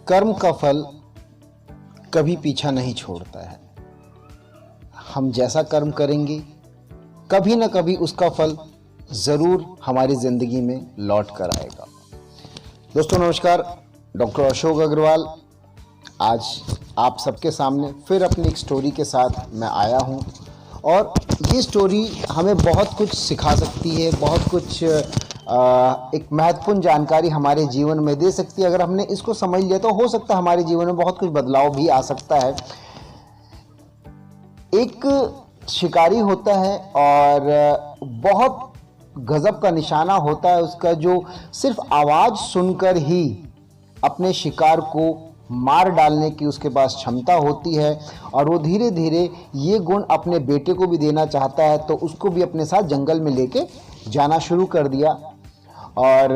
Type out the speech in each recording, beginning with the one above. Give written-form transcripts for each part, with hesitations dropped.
कर्म का फल कभी पीछा नहीं छोड़ता है। हम जैसा कर्म करेंगे कभी ना कभी उसका फल ज़रूर हमारी ज़िंदगी में लौट कर आएगा। दोस्तों नमस्कार, डॉक्टर अशोक अग्रवाल आज आप सबके सामने फिर अपनी एक स्टोरी के साथ मैं आया हूँ और ये स्टोरी हमें बहुत कुछ सिखा सकती है, बहुत कुछ एक महत्वपूर्ण जानकारी हमारे जीवन में दे सकती है। अगर हमने इसको समझ लिया तो हो सकता है हमारे जीवन में बहुत कुछ बदलाव भी आ सकता है। एक शिकारी होता है और बहुत गजब का निशाना होता है उसका, जो सिर्फ आवाज़ सुनकर ही अपने शिकार को मार डालने की उसके पास क्षमता होती है। और वो धीरे धीरे ये गुण अपने बेटे को भी देना चाहता है, तो उसको भी अपने साथ जंगल में लेके जाना शुरू कर दिया। और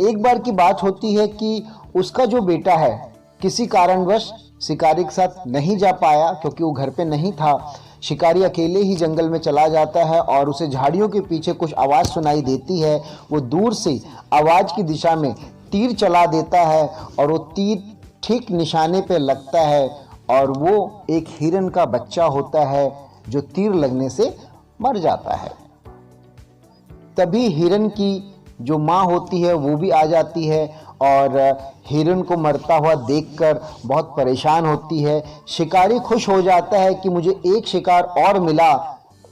एक बार की बात होती है कि उसका जो बेटा है किसी कारणवश शिकारी के साथ नहीं जा पाया, क्योंकि वो घर पे नहीं था। शिकारी अकेले ही जंगल में चला जाता है और उसे झाड़ियों के पीछे कुछ आवाज़ सुनाई देती है। वो दूर से आवाज़ की दिशा में तीर चला देता है और वो तीर ठीक निशाने पे लगता है और वो एक हिरन का बच्चा होता है जो तीर लगने से मर जाता है। तभी हिरन की जो माँ होती है वो भी आ जाती है और हिरन को मरता हुआ देखकर बहुत परेशान होती है। शिकारी खुश हो जाता है कि मुझे एक शिकार और मिला,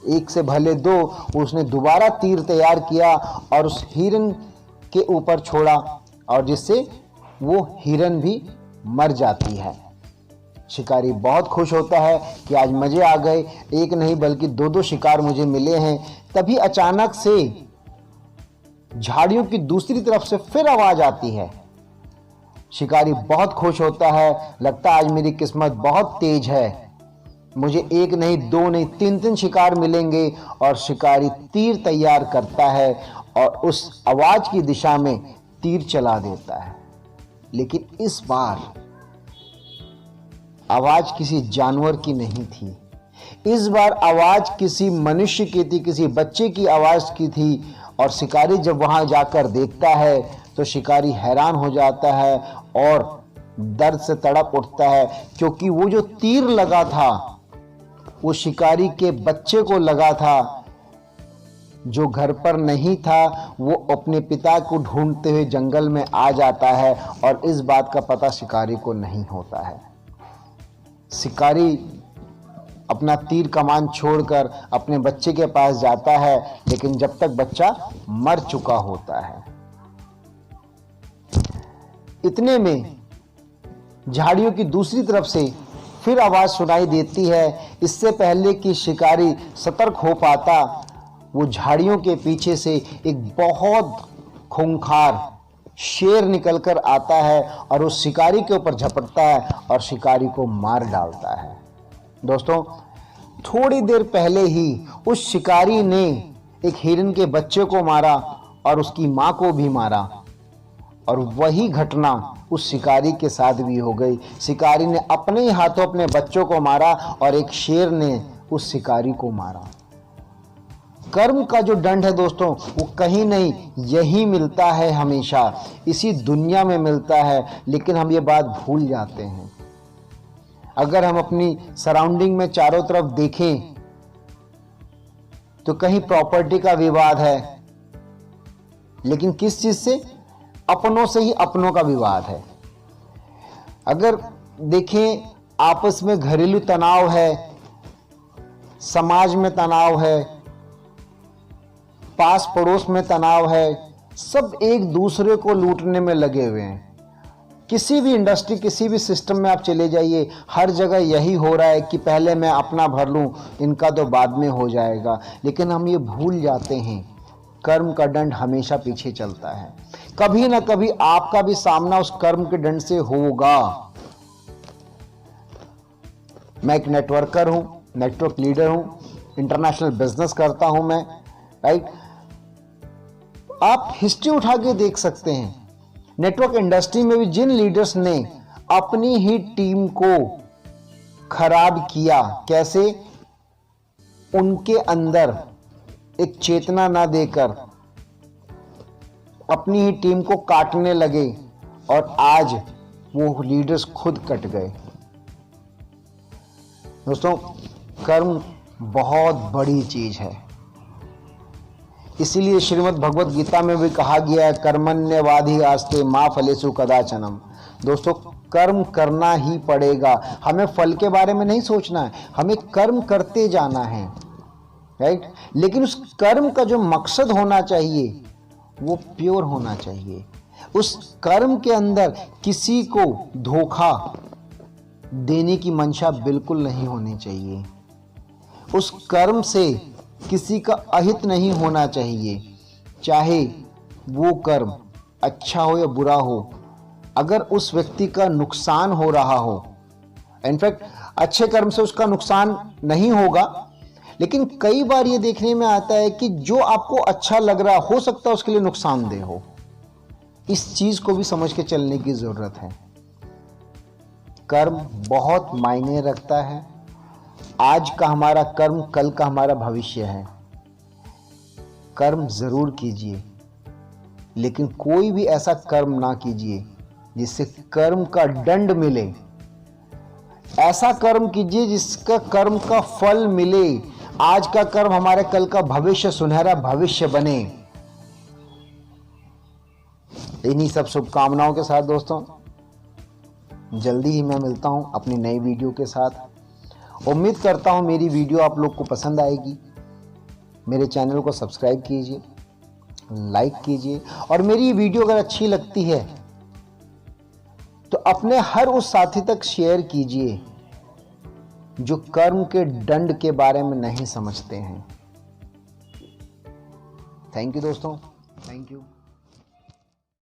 एक से भले दो। उसने दोबारा तीर तैयार किया और उस हिरन के ऊपर छोड़ा और जिससे वो हिरन भी मर जाती है। शिकारी बहुत खुश होता है कि आज मज़े आ गए, एक नहीं बल्कि दो दो शिकार मुझे मिले हैं। तभी अचानक से झाड़ियों की दूसरी तरफ से फिर आवाज आती है। शिकारी बहुत खुश होता है, लगता है आज मेरी किस्मत बहुत तेज है, मुझे एक नहीं दो नहीं तीन तीन शिकार मिलेंगे। और शिकारी तीर तैयार करता है और उस आवाज की दिशा में तीर चला देता है। लेकिन इस बार आवाज किसी जानवर की नहीं थी, इस बार आवाज किसी मनुष्य की थी, किसी बच्चे की आवाज की थी। और शिकारी जब वहां जाकर देखता है तो शिकारी हैरान हो जाता है और दर्द से तड़प उठता है, क्योंकि वो जो तीर लगा था वो शिकारी के बच्चे को लगा था, जो घर पर नहीं था। वो अपने पिता को ढूंढते हुए जंगल में आ जाता है और इस बात का पता शिकारी को नहीं होता है। शिकारी अपना तीर कमान छोड़कर अपने बच्चे के पास जाता है, लेकिन जब तक बच्चा मर चुका होता है। इतने में झाड़ियों की दूसरी तरफ से फिर आवाज सुनाई देती है। इससे पहले कि शिकारी सतर्क हो पाता, वो झाड़ियों के पीछे से एक बहुत खूंखार शेर निकलकर आता है और उस शिकारी के ऊपर झपटता है और शिकारी को मार डालता है। दोस्तों, थोड़ी देर पहले ही उस शिकारी ने एक हिरन के बच्चे को मारा और उसकी मां को भी मारा, और वही घटना उस शिकारी के साथ भी हो गई। शिकारी ने अपने ही हाथों अपने बच्चों को मारा और एक शेर ने उस शिकारी को मारा। कर्म का जो दंड है दोस्तों, वो कहीं नहीं, यही मिलता है, हमेशा इसी दुनिया में मिलता है। लेकिन हम ये बात भूल जाते हैं। अगर हम अपनी सराउंडिंग में चारों तरफ देखें तो कहीं प्रॉपर्टी का विवाद है, लेकिन किस चीज से? अपनों से ही अपनों का विवाद है। अगर देखें आपस में घरेलू तनाव है, समाज में तनाव है, पास पड़ोस में तनाव है, सब एक दूसरे को लूटने में लगे हुए हैं। किसी भी इंडस्ट्री, किसी भी सिस्टम में आप चले जाइए, हर जगह यही हो रहा है कि पहले मैं अपना भर लूं, इनका तो बाद में हो जाएगा। लेकिन हम ये भूल जाते हैं, कर्म का दंड हमेशा पीछे चलता है। कभी ना कभी आपका भी सामना उस कर्म के दंड से होगा। मैं एक नेटवर्कर हूं, नेटवर्क लीडर हूं, इंटरनेशनल बिजनेस करता हूं मैं, राइट। आप हिस्ट्री उठा के देख सकते हैं, नेटवर्क इंडस्ट्री में भी जिन लीडर्स ने अपनी ही टीम को खराब किया, कैसे? उनके अंदर एक चेतना ना देकर अपनी ही टीम को काटने लगे और आज वो लीडर्स खुद कट गए। दोस्तों, कर्म बहुत बड़ी चीज है, इसीलिए श्रीमद् भगवत गीता में भी कहा गया है, कर्मण्यवाधि आस्ते मां फलेषु कदाचनम। दोस्तों, कर्म करना ही पड़ेगा, हमें फल के बारे में नहीं सोचना है, हमें कर्म करते जाना है, राइट। लेकिन उस कर्म का जो मकसद होना चाहिए वो प्योर होना चाहिए। उस कर्म के अंदर किसी को धोखा देने की मंशा बिल्कुल नहीं होनी चाहिए। उस कर्म से किसी का अहित नहीं होना चाहिए, चाहे वो कर्म अच्छा हो या बुरा हो। अगर उस व्यक्ति का नुकसान हो रहा हो, इनफैक्ट अच्छे कर्म से उसका नुकसान नहीं होगा, लेकिन कई बार ये देखने में आता है कि जो आपको अच्छा लग रहा हो सकता है उसके लिए नुकसानदेह हो। इस चीज को भी समझ के चलने की जरूरत है। कर्म बहुत मायने रखता है। आज का हमारा कर्म कल का हमारा भविष्य है। कर्म जरूर कीजिए, लेकिन कोई भी ऐसा कर्म ना कीजिए जिससे कर्म का दंड मिले। ऐसा कर्म कीजिए जिसका कर्म का फल मिले। आज का कर्म हमारे कल का भविष्य, सुनहरा भविष्य बने। इन्हीं सब शुभकामनाओं के साथ दोस्तों, जल्दी ही मैं मिलता हूं अपनी नई वीडियो के साथ। उम्मीद करता हूं मेरी वीडियो आप लोग को पसंद आएगी। मेरे चैनल को सब्सक्राइब कीजिए, लाइक कीजिए, और मेरी ये वीडियो अगर अच्छी लगती है तो अपने हर उस साथी तक शेयर कीजिए जो कर्म के दंड के बारे में नहीं समझते हैं। थैंक यू दोस्तों, थैंक यू।